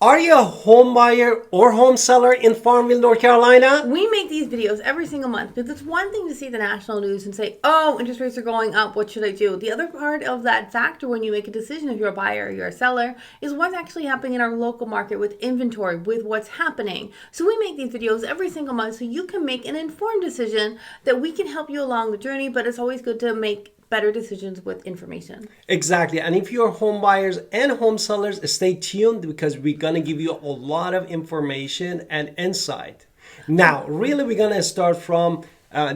Are you a home buyer or home seller in Farmville, North Carolina? We make these videos every single month because it's one thing to see the national news and say, oh, interest rates are going up, what should I do? The other part of that factor when you make a decision if you're a buyer or you're a seller is what's actually happening in our local market with inventory, with what's happening. So we make these videos every single month so you can make an informed decision that we can help you along the journey, but it's always good to make better decisions with information. Exactly. And if you're home buyers and home sellers, stay tuned because we're going to give you a lot of information and insight. Now, really, we're going to start from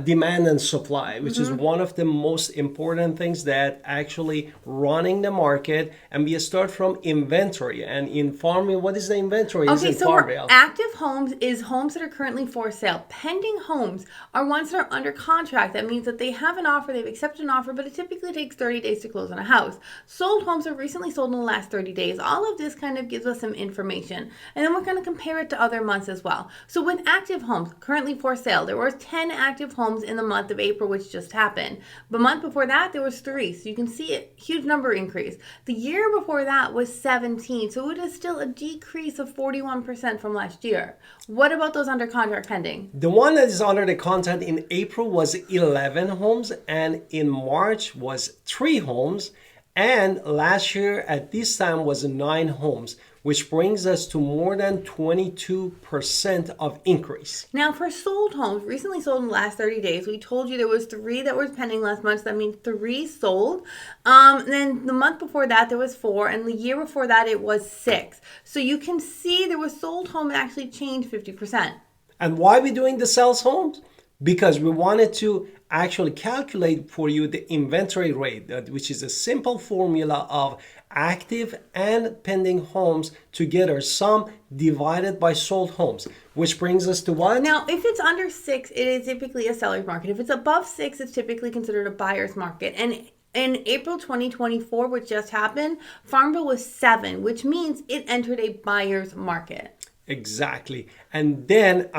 demand and supply, which is one of the most important things that actually running the market. And we start from inventory. And in Farmville, what is the inventory? Okay, so active homes is homes that are currently for sale. Pending homes are ones that are under contract. That means that they have an offer, they've accepted an offer, but it typically takes 30 days to close on a house. Sold homes are recently sold in the last 30 days. All of this kind of gives us some information. And then we're going to compare it to other months as well. So with active homes currently for sale, there were 10 active homes in the month of April, which just happened. The month before that, there was 3. So you can see a huge number increase. The year before that was 17. So it is still a decrease of 41% from last year. What about those under contract pending? The one that is under the contract in April was 11 homes, and in March was 3 homes, and last year at this time was 9 homes, which brings us to more than 22% of increase. Now for sold homes, recently sold in the last 30 days, we told you there was 3 that were pending last month. So that means 3 sold. Then the month before that, there was 4. And the year before that, it was 6. So you can see there was sold home actually changed 50%. And why are we doing the sales homes? Because we wanted to actually calculate for you the inventory rate, which is a simple formula of active and pending homes together, sum divided by sold homes, which brings us to what? Now, if it's under 6, it is typically a seller's market. If it's above 6, it's typically considered a buyer's market. And in April 2024, which just happened, Farmville was 7, which means it entered a buyer's market. Exactly. And then,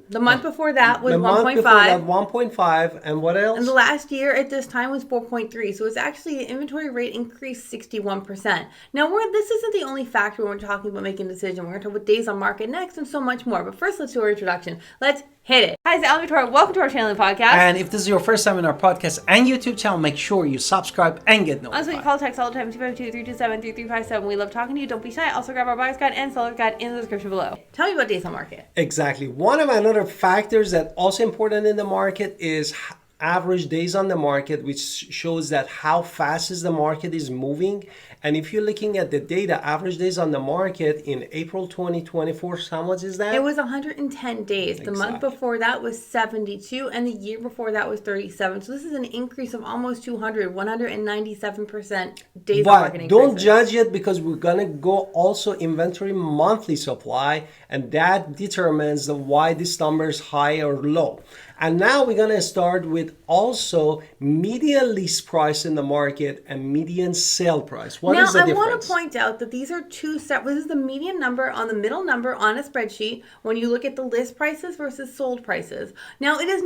the month before that was 1.5. month before that, 1.5. And what else? And the last year at this time was 4.3. So it's actually the inventory rate increased 61%. Now, this isn't the only factor when we're talking about making a decision. We're going to talk about days on market next and so much more. But first, let's do our introduction. Let's hit it. Hi, it's Alan Victoria. Welcome to our channel and podcast. And if this is your first time in our podcast and YouTube channel, make sure you subscribe and get notified. Also, you call text all the time, 252-327-3357. We love talking to you. Don't be shy. Also, grab our buyer's guide and seller's guide in the description below. Tell me about days on market. Exactly. One of another factors that also important in the market is average days on the market, which shows that how fast is the market is moving. And if you're looking at the data, average days on the market in April 2024, how much is that? It was 110 days. The month before that was 72, and the year before that was 37. So this is an increase of almost 197% days on market increase. Don't judge it because we're going to go also inventory monthly supply, and that determines why this number is high or low. And now we're going to start with also median list price in the market and median sale price. What is the difference? Now, I want to point out that these are two separate. This is the median number on the middle number on a spreadsheet when you look at the list prices versus sold prices. Now, it is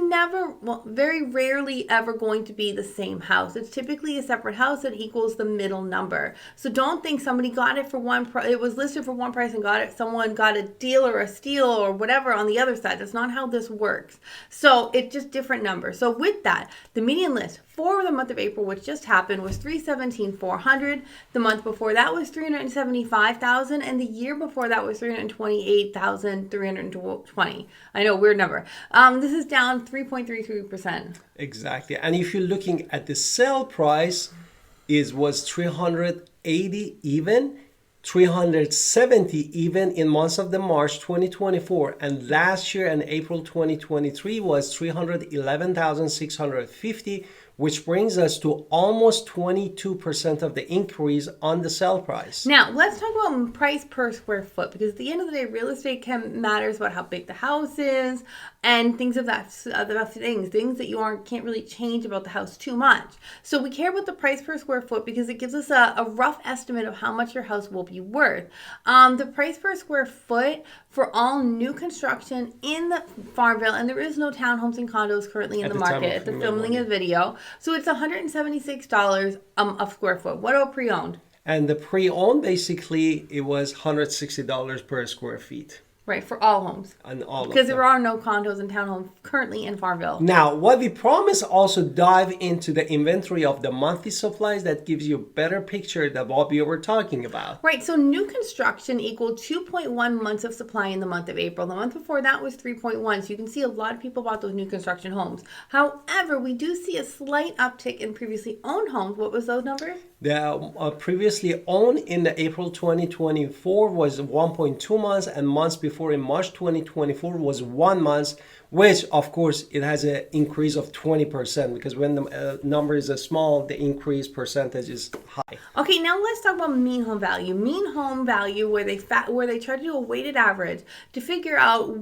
very rarely ever going to be the same house. It's typically a separate house that equals the middle number. So don't think somebody got it for one price. It was listed for one price and someone got a deal or a steal or whatever on the other side. That's not how this works. So it's just different numbers. So with that, the median list for the month of April, which just happened, was 317,400. The month before that was 375,000, and the year before that was 328,320. I know, weird number. This is down 3.33%. Exactly. And if you're looking at the sale price, was 380 even. 370 even in months of the March 2024, and last year in April 2023 was 311,650, which brings us to almost 22% of the increase on the sale price. Now, let's talk about price per square foot, because at the end of the day, real estate matters about how big the house is and things of that, things that you can't really change about the house too much. So we care about the price per square foot because it gives us a rough estimate of how much your house will be worth. The price per square foot for all new construction in the Farmville, and there is no townhomes and condos currently in the market at the filming of the video. So it's $176 a square foot. What about pre-owned? And the pre-owned, basically, it was $160 per square feet. Right, for all homes. And all because of them. there are no condos and townhomes currently in Farmville. Now, what we promise also dive into the inventory of the monthly supplies that gives you a better picture than what we were talking about. Right, so new construction equaled 2.1 months of supply in the month of April. The month before that was 3.1, so you can see a lot of people bought those new construction homes. However, we do see a slight uptick in previously owned homes. What was those numbers? The previously owned in the April 2024 was 1.2 months, and months before in March 2024 was 1 month, which of course it has an increase of 20% because when the number is small, the increase percentage is high. Okay, now let's talk about mean home value. Mean home value, where they try to do a weighted average to figure out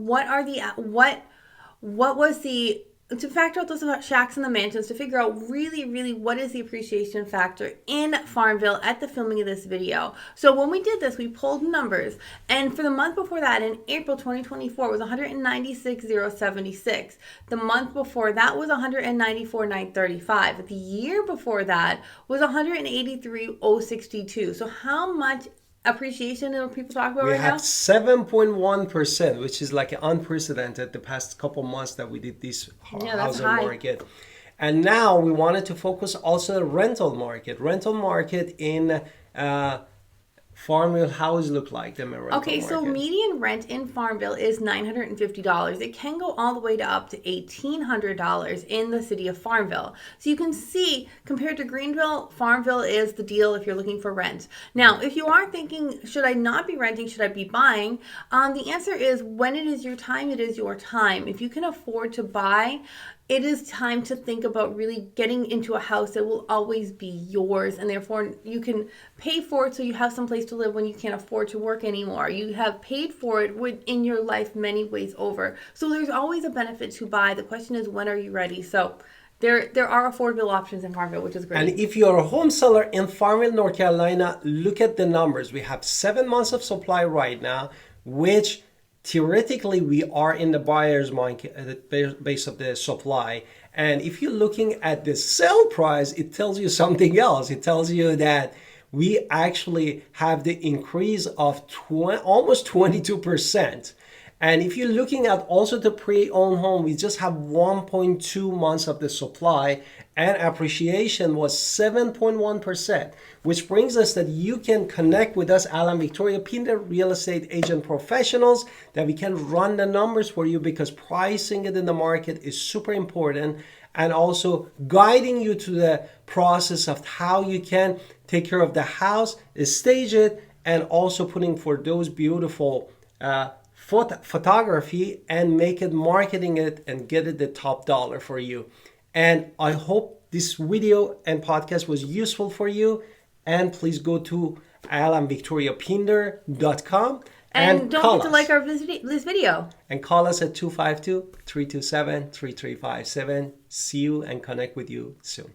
to factor out those shacks and the mansions, to figure out really what is the appreciation factor in Farmville at the filming of this video. So when we did this, we pulled numbers, and for the month before that, in April 2024, was 196,076. The month before that was 194,935. The year before that was 183,062. So how much appreciation do people talk about we right now? have 7.1%, which is like unprecedented the past couple months that we did this housing market. And now we wanted to focus also on the rental market. Rental market in Farmville, how does it look like? Okay, so median rent in Farmville is $950. It can go all the way to up to $1,800 in the city of Farmville. So you can see, compared to Greenville, Farmville is the deal if you're looking for rent. Now, if you are thinking, should I not be renting, should I be buying? The answer is, when it is your time, it is your time. If you can afford to buy, it is time to think about really getting into a house that will always be yours, and therefore you can pay for it so you have some place to live when you can't afford to work anymore. You have paid for it in your life many ways over. So there's always a benefit to buy. The question is, when are you ready? So there are affordable options in Farmville, which is great. And if you're a home seller in Farmville, North Carolina, look at the numbers. We have 7 months of supply right now, which theoretically we are in the buyer's market base of the supply. And if you're looking at the sale price, it tells you something else. It tells you that we actually have the increase of almost 22%. And if you're looking at also the pre-owned home, we just have 1.2 months of the supply, and appreciation was 7.1%, which brings us that you can connect with us, Alan Victoria Pinder, real estate agent professionals, that we can run the numbers for you, because pricing it in the market is super important, and also guiding you to the process of how you can take care of the house, stage it, and also putting for those beautiful photography and make it, marketing it, and get it the top dollar for you. And I hope this video and podcast was useful for you. And please go to alandvictoriapinder.com and don't forget to like this video. And call us at 252-327-3357. See you and connect with you soon.